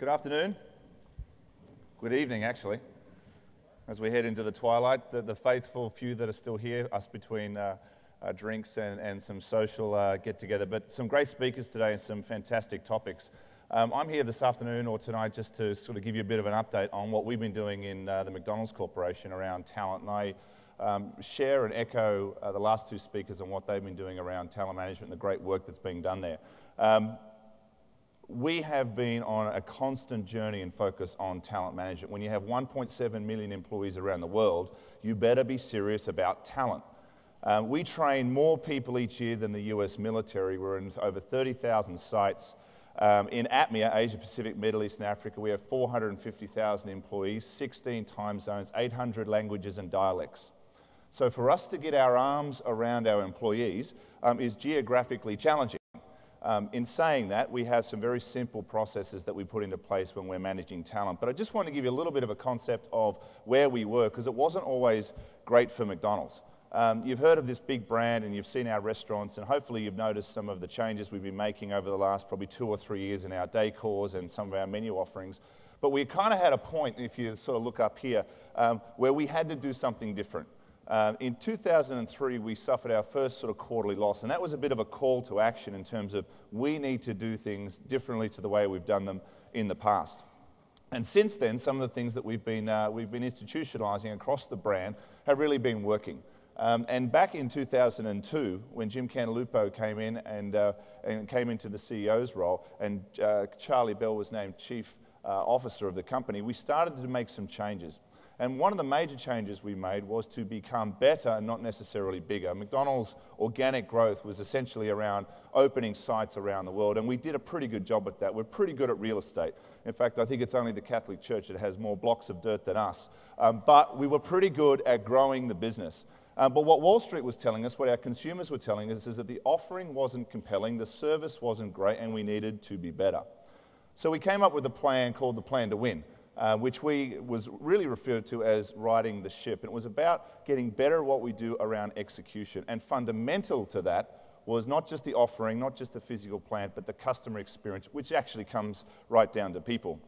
Good afternoon. Good evening, actually. As we head into the twilight, the faithful few that are still here, us between drinks and some social get-together, but some great speakers today and some fantastic topics. I'm here this afternoon or tonight just to sort of give you a bit of an update on what we've been doing in the McDonald's Corporation around talent, and I share and echo the last two speakers on what they've been doing around talent management and the great work that's being done there. We have been on a constant journey and focus on talent management. When you have 1.7 million employees around the world, you better be serious about talent. We train more people each year than the US military. We're in over 30,000 sites. In APMEA, Asia Pacific, Middle East and Africa, we have 450,000 employees, 16 time zones, 800 languages and dialects. So for us to get our arms around our employees is geographically challenging. In saying that, we have some very simple processes that we put into place when we're managing talent. But I just want to give you a little bit of a concept of where we were, because it wasn't always great for McDonald's. You've heard of this big brand and you've seen our restaurants, and hopefully you've noticed some of the changes we've been making over the last probably 2 or 3 years in our decors and some of our menu offerings. But we kind of had a point, if you sort of look up here, where we had to do something different. In 2003, we suffered our first sort of quarterly loss, and that was a bit of a call to action in terms of we need to do things differently to the way we've done them in the past. And since then, some of the things that we've been institutionalizing across the brand have really been working. And back in 2002, when Jim Cantalupo came in and came into the CEO's role, and Charlie Bell was named Chief Officer of the company, we started to make some changes. And one of the major changes we made was to become better and not necessarily bigger. McDonald's organic growth was essentially around opening sites around the world, and we did a pretty good job at that. We're pretty good at real estate. In fact, I think it's only the Catholic Church that has more blocks of dirt than us. But we were pretty good at growing the business. But what Wall Street was telling us, what our consumers were telling us, is that the offering wasn't compelling, the service wasn't great, and we needed to be better. So we came up with a plan called the Plan to Win. Which was really referred to as riding the ship. And it was about getting better at what we do around execution. And fundamental to that was not just the offering, not just the physical plant, but the customer experience, which actually comes right down to people.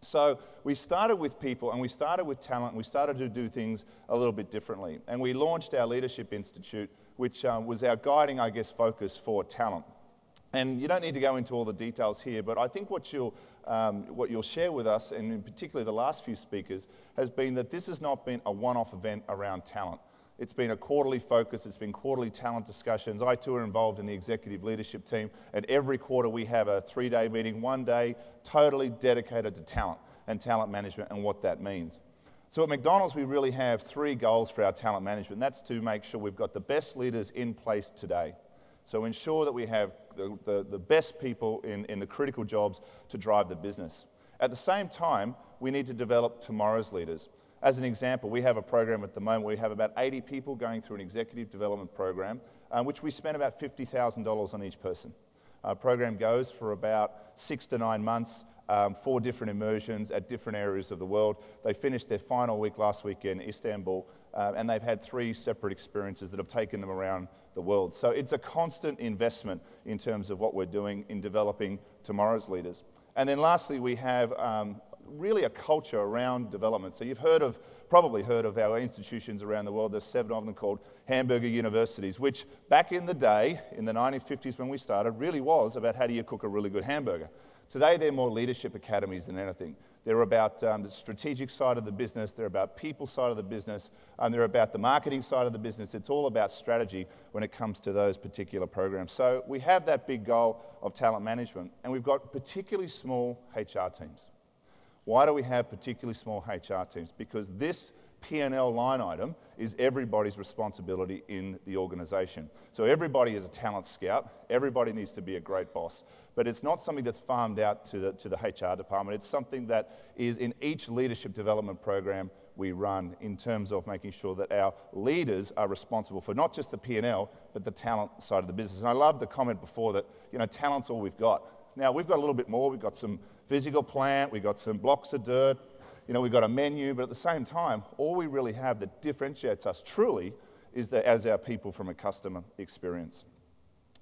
So we started with people, and we started with talent, and we started to do things a little bit differently. And we launched our Leadership Institute, which was our guiding, focus for talent. And you don't need to go into all the details here, but I think what you'll share with us, and in particular the last few speakers, has been that this has not been a one-off event around talent. It's been a quarterly focus, it's been quarterly talent discussions. I too are involved in the executive leadership team, and every quarter we have a 3-day meeting, 1 day totally dedicated to talent and talent management and what that means. So at McDonald's we really have 3 goals for our talent management, and that's to make sure we've got the best leaders in place today. So ensure that we have the best people in the critical jobs to drive the business. At the same time, we need to develop tomorrow's leaders. As an example, we have a program at the moment where we have about 80 people going through an executive development program, which we spend about $50,000 on each person. Our program goes for about 6 to 9 months, 4 different immersions at different areas of the world. They finished their final week last week in Istanbul, and they've had 3 separate experiences that have taken them around the world. So it's a constant investment in terms of what we're doing in developing tomorrow's leaders. And then lastly, we have really a culture around development. So you've probably heard of our institutions around the world. There's 7 of them called hamburger universities, which back in the day, in the 1950s when we started, really was about how do you cook a really good hamburger. Today, they're more leadership academies than anything. They're about the strategic side of the business, they're about people side of the business, and they're about the marketing side of the business. It's all about strategy when it comes to those particular programs. So we have that big goal of talent management, and we've got particularly small HR teams. Why do we have particularly small HR teams? Because this P&L line item is everybody's responsibility in the organization. So everybody is a talent scout, everybody needs to be a great boss, but it's not something that's farmed out to the HR department. It's something that is in each leadership development program we run in terms of making sure that our leaders are responsible for not just the P&L, but the talent side of the business. And I love the comment before that, talent's all we've got. Now, we've got a little bit more. We've got some physical plant, we've got some blocks of dirt, we've got a menu, but at the same time, all we really have that differentiates us truly is as our people from a customer experience.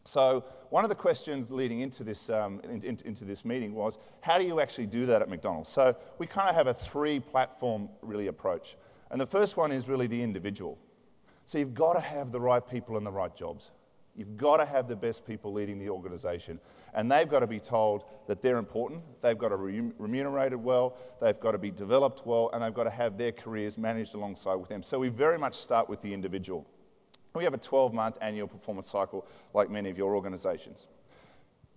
So one of the questions leading into this, into this meeting was, how do you actually do that at McDonald's? So we kind of have a three-platform really approach. And the first one is really the individual. So you've got to have the right people in the right jobs. You've got to have the best people leading the organisation. And they've got to be told that they're important, they've got to be remunerated well, they've got to be developed well, and they've got to have their careers managed alongside with them. So we very much start with the individual. We have a 12-month annual performance cycle like many of your organisations.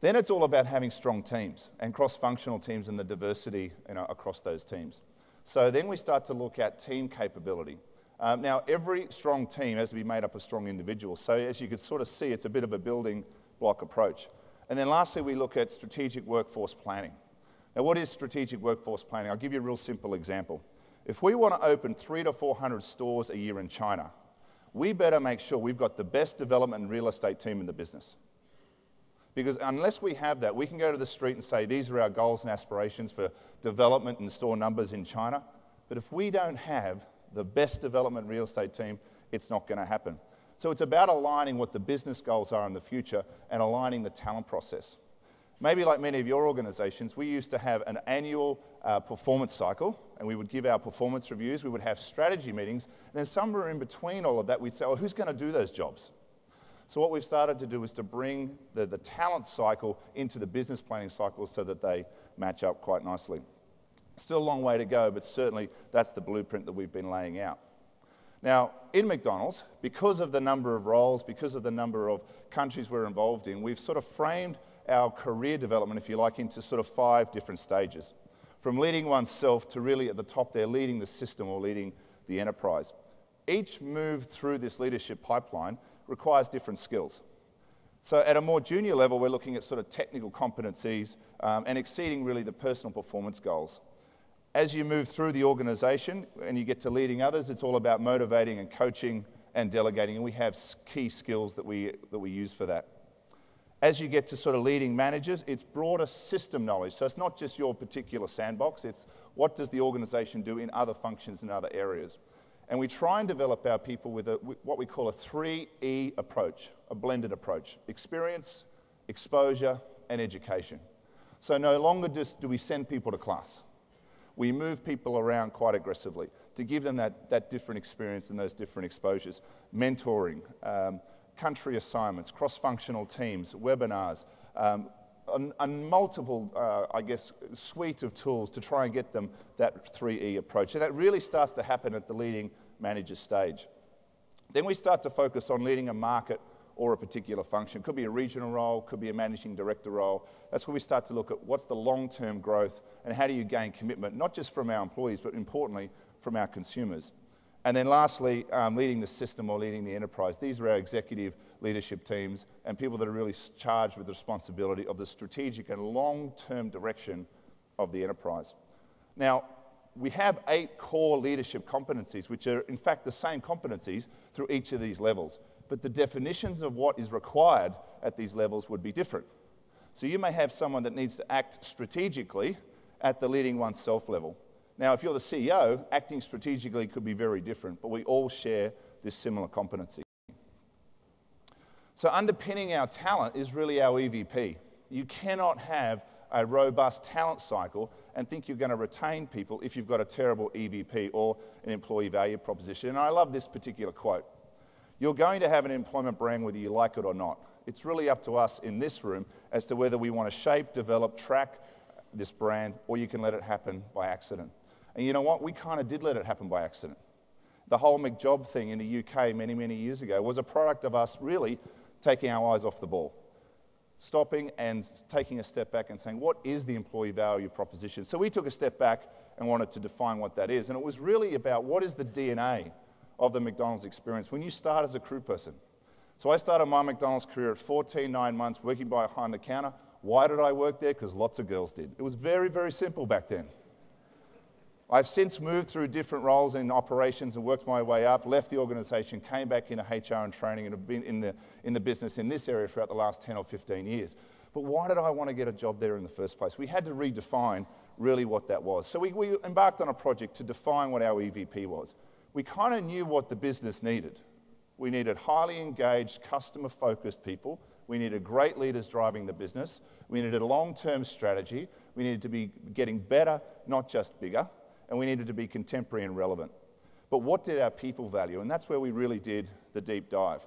Then it's all about having strong teams and cross-functional teams and the diversity across those teams. So then we start to look at team capability. Now, every strong team has to be made up of strong individuals. So as you can sort of see, it's a bit of a building block approach. And then lastly, we look at strategic workforce planning. Now, what is strategic workforce planning? I'll give you a real simple example. If we want to open 300 to 400 stores a year in China, we better make sure we've got the best development and real estate team in the business. Because unless we have that, we can go to the street and say, these are our goals and aspirations for development and store numbers in China. But if we don't have the best development real estate team, it's not going to happen. So it's about aligning what the business goals are in the future and aligning the talent process. Maybe like many of your organisations, we used to have an annual performance cycle, and we would give our performance reviews, we would have strategy meetings, and then somewhere in between all of that, we'd say, well, who's going to do those jobs? So what we've started to do is to bring the talent cycle into the business planning cycle so that they match up quite nicely. Still a long way to go, but certainly that's the blueprint that we've been laying out. Now, in McDonald's, because of the number of roles, because of the number of countries we're involved in, we've sort of framed our career development, if you like, into sort of 5 different stages. From leading oneself to really at the top there, leading the system or leading the enterprise. Each move through this leadership pipeline requires different skills. So at a more junior level, we're looking at sort of technical competencies and exceeding really the personal performance goals. As you move through the organisation and you get to leading others, it's all about motivating and coaching and delegating, and we have key skills that we use for that. As you get to sort of leading managers, it's broader system knowledge. So it's not just your particular sandbox, it's what does the organisation do in other functions and other areas. And we try and develop our people with what we call a 3E approach, a blended approach: experience, exposure, and education. So no longer just do we send people to class. We move people around quite aggressively to give them that different experience and those different exposures. Mentoring, country assignments, cross-functional teams, webinars, a multiple, I guess, suite of tools to try and get them that 3E approach. And that really starts to happen at the leading manager stage. Then we start to focus on leading a market or a particular function. Could be a regional role, could be a managing director role. That's where we start to look at what's the long-term growth and how do you gain commitment, not just from our employees, but importantly, from our consumers. And then lastly, leading the system or leading the enterprise. These are our executive leadership teams and people that are really charged with the responsibility of the strategic and long-term direction of the enterprise. Now, we have 8 core leadership competencies, which are in fact the same competencies through each of these levels. But the definitions of what is required at these levels would be different. So you may have someone that needs to act strategically at the leading oneself level. Now, if you're the CEO, acting strategically could be very different, but we all share this similar competency. So underpinning our talent is really our EVP. You cannot have a robust talent cycle and think you're going to retain people if you've got a terrible EVP or an employee value proposition. And I love this particular quote. You're going to have an employment brand whether you like it or not. It's really up to us in this room as to whether we want to shape, develop, track this brand, or you can let it happen by accident. And you know what? We kind of did let it happen by accident. The whole McJob thing in the UK many, many years ago was a product of us really taking our eyes off the ball, stopping and taking a step back and saying, what is the employee value proposition? So we took a step back and wanted to define what that is. And it was really about what is the DNA of the McDonald's experience when you start as a crew person. So I started my McDonald's career at 14, 9 months, working behind the counter. Why did I work there? Because lots of girls did. It was very, very simple back then. I've since moved through different roles in operations and worked my way up, left the organisation, came back into HR and training, and have been in the business in this area throughout the last 10 or 15 years. But why did I want to get a job there in the first place? We had to redefine really what that was. So we embarked on a project to define what our EVP was. We kind of knew what the business needed. We needed highly engaged, customer-focused people We needed great leaders driving the business. We needed a long-term strategy. We needed to be getting better, not just bigger. And we needed to be contemporary and relevant. But what did our people value? And that's where we really did the deep dive.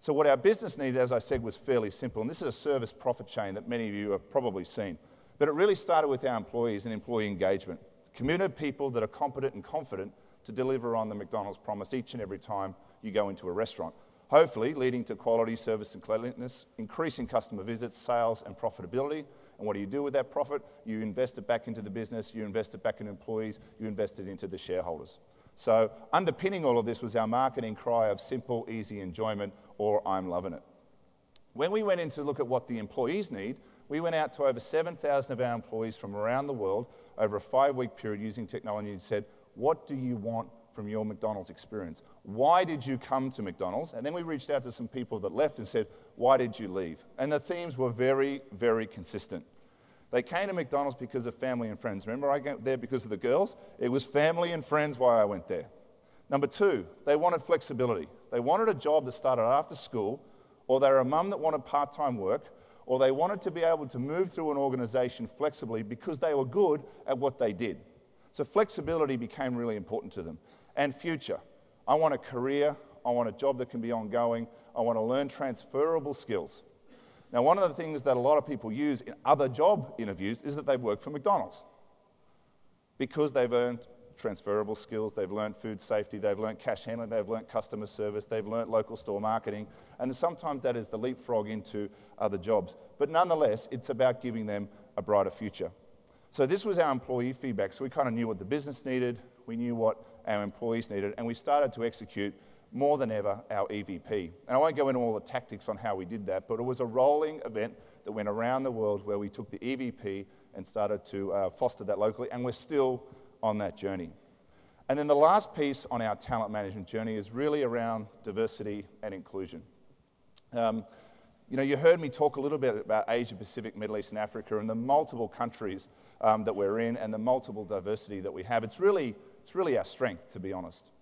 So what our business needed, as I said, was fairly simple. And this is a service profit chain that many of you have probably seen. But it really started with our employees and employee engagement. Committed people that are competent and confident to deliver on the McDonald's promise each and every time you go into a restaurant. Hopefully leading to quality, service and cleanliness, increasing customer visits, sales and profitability. And what do you do with that profit? You invest it back into the business, you invest it back in employees, you invest it into the shareholders. So underpinning all of this was our marketing cry of simple, easy enjoyment, or I'm loving it. When we went in to look at what the employees need, we went out to over 7,000 of our employees from around the world over a 5-week period using technology and said, what do you want from your McDonald's experience? Why did you come to McDonald's? And then we reached out to some people that left and said, why did you leave? And the themes were very, very consistent. They came to McDonald's because of family and friends. Remember, I went there because of the girls? It was family and friends why I went there. Number 2, they wanted flexibility. They wanted a job that started after school, or they were a mum that wanted part-time work, or they wanted to be able to move through an organisation flexibly because they were good at what they did. So flexibility became really important to them. And future. I want a career, I want a job that can be ongoing, I want to learn transferable skills. Now, one of the things that a lot of people use in other job interviews is that they've worked for McDonald's because they've earned transferable skills, they've learned food safety, they've learned cash handling, they've learned customer service, they've learned local store marketing, and sometimes that is the leapfrog into other jobs. But nonetheless, it's about giving them a brighter future. So this was our employee feedback, so we kind of knew what the business needed, we knew what our employees needed, and we started to execute more than ever our EVP. And I won't go into all the tactics on how we did that, but it was a rolling event that went around the world where we took the EVP and started to foster that locally, and we're still on that journey. And then the last piece on our talent management journey is really around diversity and inclusion. You heard me talk a little bit about Asia Pacific, Middle East and Africa and the multiple countries that we're in and the multiple diversity that we have. It's really our strength, to be honest.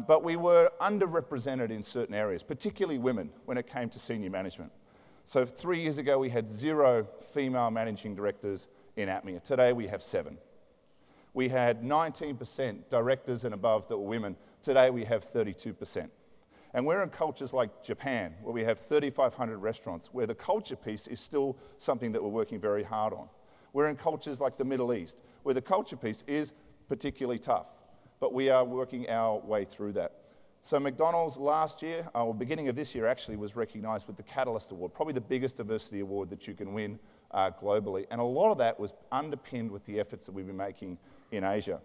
But we were underrepresented in certain areas, particularly women, when it came to senior management. So 3 years ago, we had 0 female managing directors in APMEA. Today, we have 7. We had 19% directors and above that were women. Today, we have 32%. And we're in cultures like Japan, where we have 3,500 restaurants, where the culture piece is still something that we're working very hard on. We're in cultures like the Middle East, where the culture piece is particularly tough. But we are working our way through that. So McDonald's last year, or beginning of this year actually, was recognised with the Catalyst Award, probably the biggest diversity award that you can win globally. And a lot of that was underpinned with the efforts that we've been making in Asia.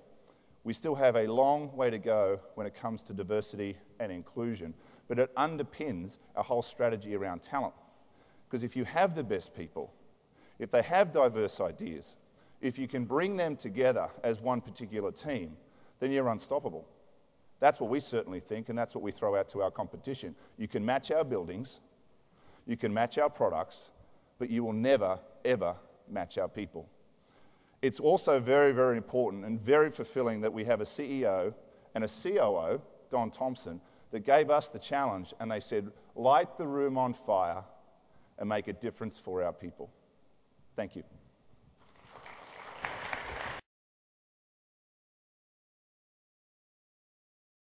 We still have a long way to go when it comes to diversity and inclusion, but it underpins our whole strategy around talent. Because if you have the best people, if they have diverse ideas, if you can bring them together as one particular team, then you're unstoppable. That's what we certainly think, and that's what we throw out to our competition. You can match our buildings, you can match our products, but you will never, ever match our people. It's also very, very important and very fulfilling that we have a CEO and a COO, Don Thompson, that gave us the challenge, and they said, light the room on fire and make a difference for our people. Thank you.